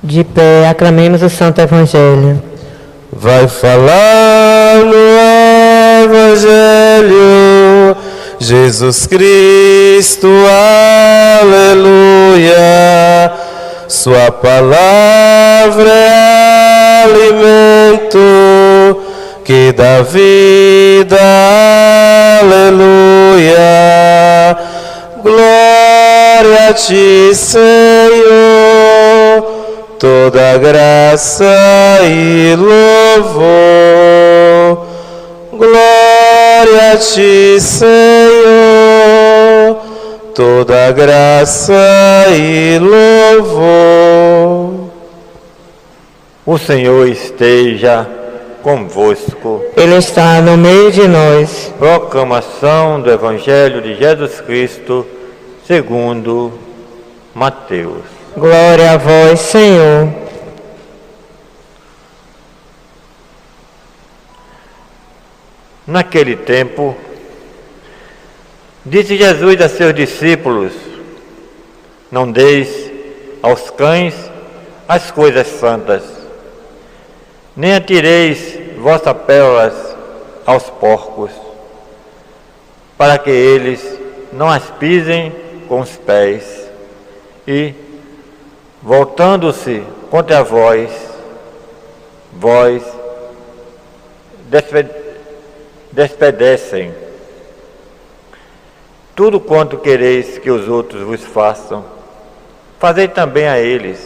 De pé, aclamemos o Santo Evangelho. Vai falar no Evangelho, Jesus Cristo, aleluia. Sua palavra é alimento que dá vida, aleluia. Glória a ti, Senhor, toda graça e louvor. Glória a ti, Senhor, toda graça e louvor. O Senhor esteja convosco. Ele está no meio de nós. Proclamação do Evangelho de Jesus Cristo segundo Mateus. Glória a vós, Senhor. Naquele tempo, disse Jesus a seus discípulos: não deis aos cães as coisas santas, nem atireis vossas pérolas aos porcos, para que eles não as pisem com os pés, e, voltando-se contra vós despedecem. Tudo quanto quereis que os outros vos façam, fazei também a eles.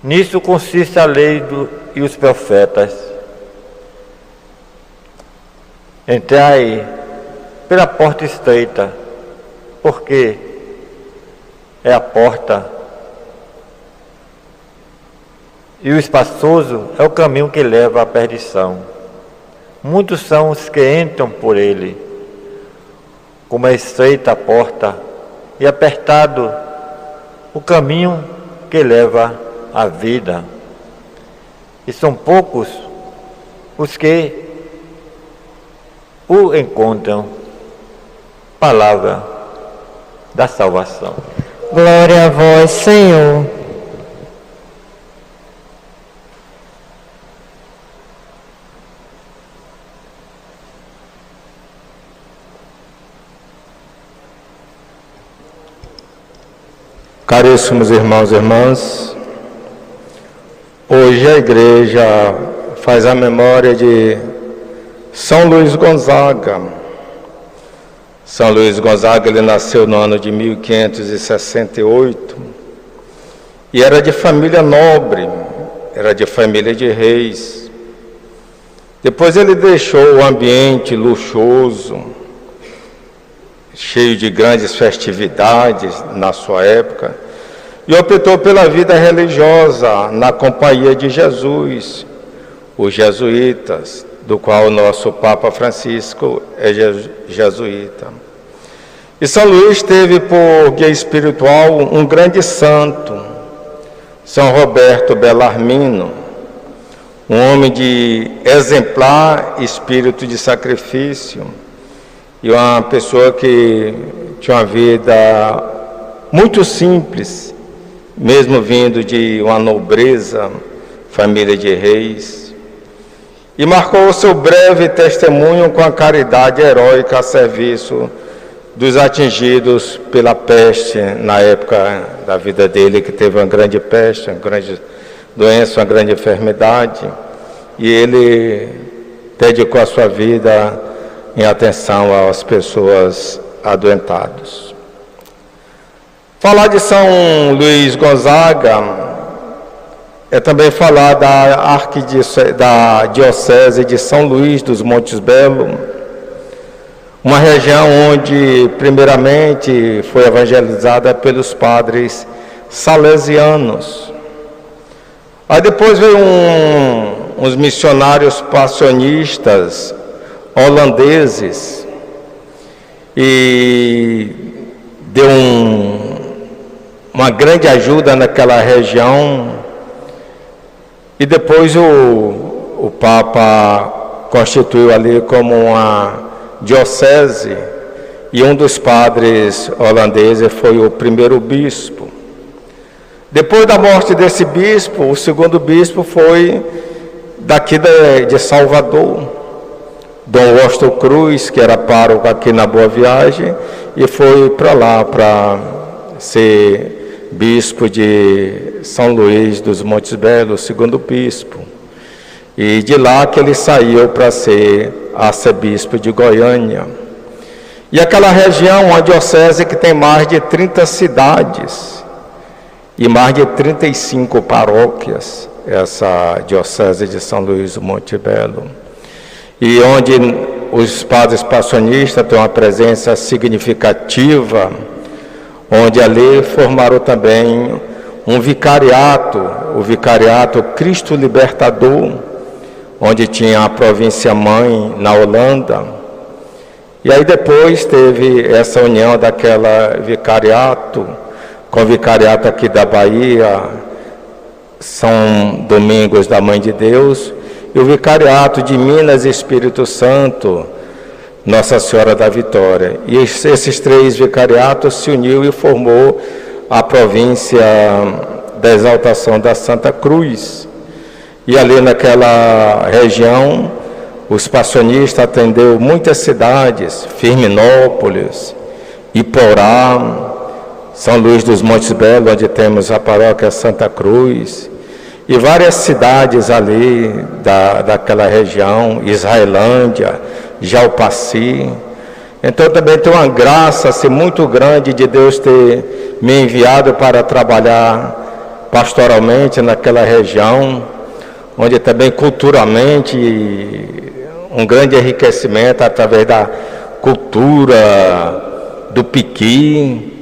Nisso consiste a lei e os profetas. Entrai pela porta estreita, porque é a porta, e o espaçoso é o caminho que leva à perdição. Muitos são os que entram por ele. Como é estreita a porta e apertado o caminho que leva à vida, e são poucos os que o encontram. Palavra da salvação. Glória a vós, Senhor. Caríssimos irmãos e irmãs, hoje a igreja faz a memória de São Luís Gonzaga. São Luís Gonzaga, ele nasceu no ano de 1568 e era de família nobre, era de família de reis. Depois ele deixou o ambiente luxuoso, cheio de grandes festividades na sua época, e optou pela vida religiosa na companhia de Jesus, os jesuítas, do qual o nosso Papa Francisco é jesuíta. E São Luís teve por guia espiritual um grande santo, São Roberto Bellarmino, um homem de exemplar espírito de sacrifício, e uma pessoa que tinha uma vida muito simples, mesmo vindo de uma nobreza, família de reis, e marcou o seu breve testemunho com a caridade heróica a serviço dos atingidos pela peste, na época da vida dele, que teve uma grande peste, uma grande doença, uma grande enfermidade, e ele dedicou a sua vida em atenção às pessoas adoentadas. Falar de São Luís Gonzaga é também falar da Diocese de São Luís dos Montes Belos, uma região onde, primeiramente, foi evangelizada pelos padres salesianos. Aí depois veio uns missionários passionistas holandeses e deu uma grande ajuda naquela região, e depois o Papa constituiu ali como uma diocese, e um dos padres holandeses foi o primeiro bispo. Depois da morte desse bispo, o segundo bispo foi daqui de Salvador, Dom Washington Cruz, que era pároco aqui na Boa Viagem, e foi para lá para ser bispo de São Luís dos Montes Belos, segundo bispo. E de lá que ele saiu para ser arcebispo de Goiânia. E aquela região, uma diocese que tem mais de 30 cidades e mais de 35 paróquias, essa diocese de São Luís do Monte Belo. E onde os padres passionistas têm uma presença significativa, onde ali formaram também um vicariato, o vicariato Cristo Libertador, onde tinha a província mãe na Holanda. E aí depois teve essa união daquela vicariato com o vicariato aqui da Bahia, São Domingos da Mãe de Deus, e o vicariato de Minas e Espírito Santo, Nossa Senhora da Vitória. E esses três vicariatos se uniu e formou a província da Exaltação da Santa Cruz. E ali naquela região, os passionistas atenderam muitas cidades, Firminópolis, Iporá, São Luís dos Montes Belos, onde temos a paróquia Santa Cruz, e várias cidades ali daquela região, Israelândia, Jalpaci. Então também tem uma graça assim, muito grande de Deus ter me enviado para trabalhar pastoralmente naquela região, onde também culturalmente um grande enriquecimento através da cultura, do piqui,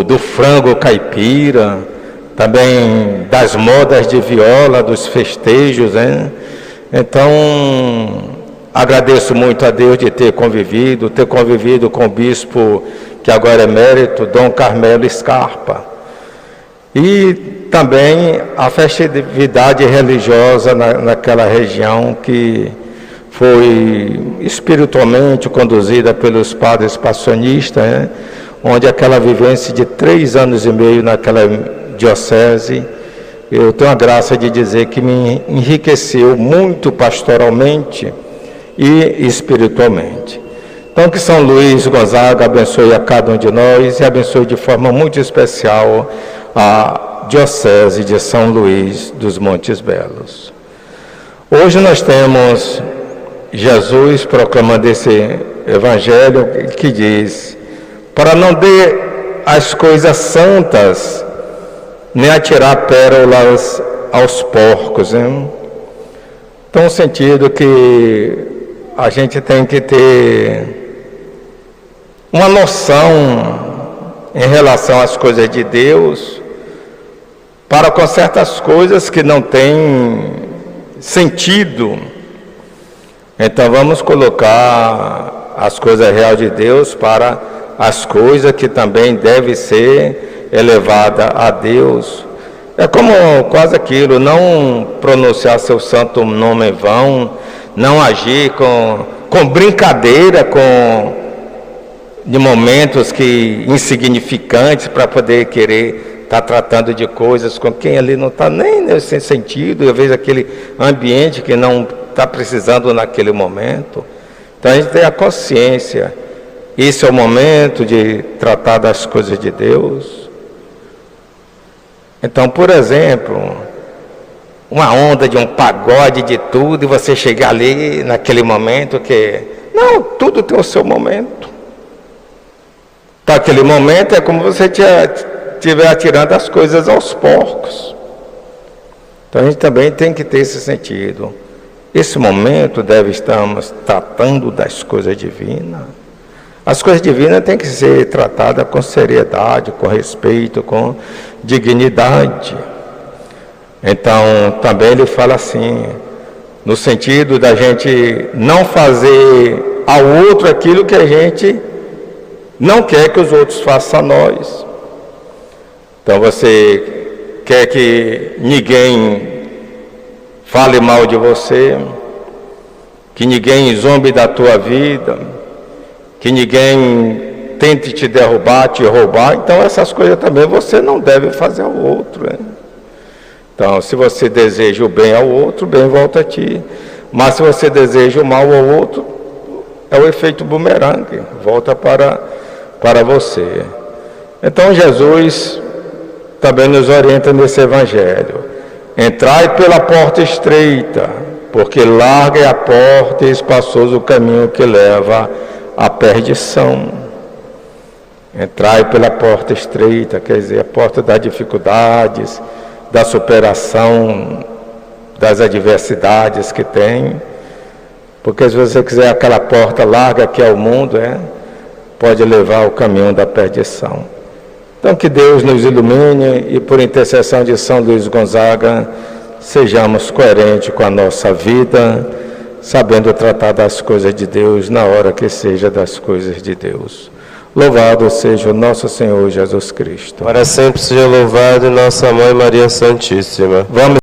do frango caipira, também das modas de viola, dos festejos, né? Então, agradeço muito a Deus de ter convivido com o bispo, que agora é emérito, Dom Carmelo Scarpa. E também a festividade religiosa naquela região, que foi espiritualmente conduzida pelos padres passionistas, né? Onde aquela vivência de 3 anos e meio naquela diocese, eu tenho a graça de dizer que me enriqueceu muito pastoralmente e espiritualmente. Então que São Luís Gonzaga abençoe a cada um de nós e abençoe de forma muito especial a diocese de São Luís dos Montes Belos. Hoje nós temos Jesus proclamando esse evangelho que diz: para não dar as coisas santas, nem atirar pérolas aos porcos, né? Então, no sentido que a gente tem que ter uma noção em relação às coisas de Deus, para com certas coisas que não têm sentido. Então, vamos colocar as coisas reais de Deus para as coisas que também devem ser elevadas a Deus. É como quase aquilo, não pronunciar seu santo nome em vão, não agir com brincadeira, de momentos insignificantes, para poder querer estar tratando de coisas com quem ali não está nem nesse sentido, às vezes aquele ambiente que não está precisando naquele momento. Então a gente tem a consciência. Esse é o momento de tratar das coisas de Deus. Então, por exemplo, uma onda de um pagode de tudo, e você chegar ali naquele momento que... Não, tudo tem o seu momento. Então, aquele momento é como você estiver atirando as coisas aos porcos. Então, a gente também tem que ter esse sentido. Esse momento estamos tratando das coisas divinas. As coisas divinas têm que ser tratadas com seriedade, com respeito, com dignidade. Então, também ele fala assim, no sentido da gente não fazer ao outro aquilo que a gente não quer que os outros façam a nós. Então, você quer que ninguém fale mal de você, que ninguém zombe da tua vida, que ninguém tente te derrubar, te roubar, então essas coisas também você não deve fazer ao outro, né? Então, se você deseja o bem ao outro, o bem volta a ti. Mas se você deseja o mal ao outro, é o efeito bumerangue, volta para você. Então, Jesus também nos orienta nesse evangelho. Entrai pela porta estreita, porque larga é a porta e espaçoso o caminho que leva à perdição. Entrai pela porta estreita, quer dizer, a porta das dificuldades, da superação das adversidades que tem, porque se você quiser aquela porta larga que é o mundo, pode levar ao caminho da perdição. Então que Deus nos ilumine e por intercessão de São Luís Gonzaga, sejamos coerentes com a nossa vida, sabendo tratar das coisas de Deus na hora que seja das coisas de Deus. Louvado seja o nosso Senhor Jesus Cristo. Para sempre seja louvado nossa Mãe Maria Santíssima. Vamos